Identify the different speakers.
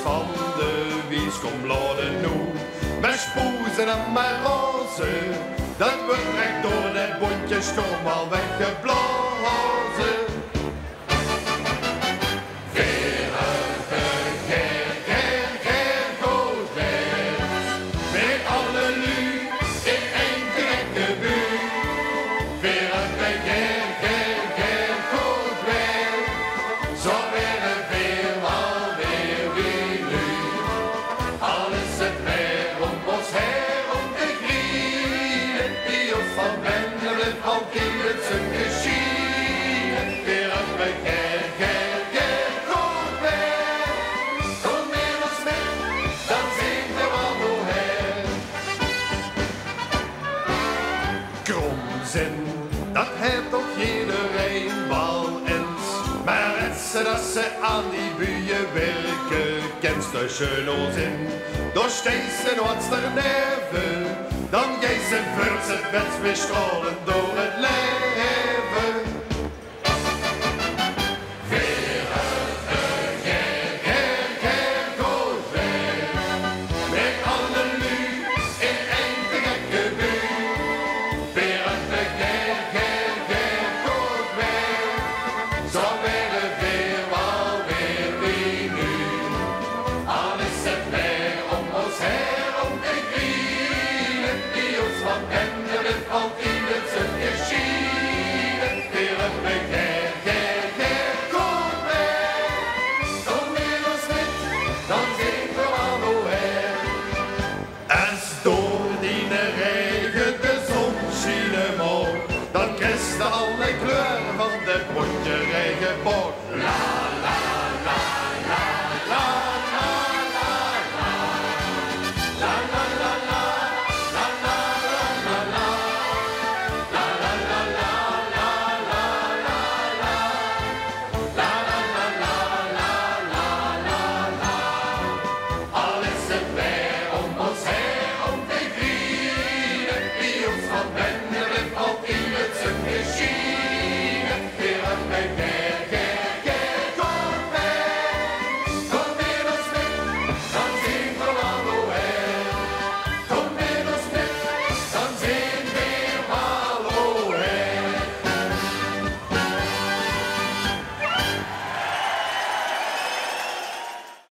Speaker 1: van de wies kom laden nu. Met spoezen en met rozen, dat wordt recht door het bondje stom al weggeblazen. Kromzin, dat heeft toch iedereen wel eens. Maar dat ze aan die buien werken, kent de schönelzin. Door steeds en wat er neven, dan geeft ze voor het bed weer stralen door het leven.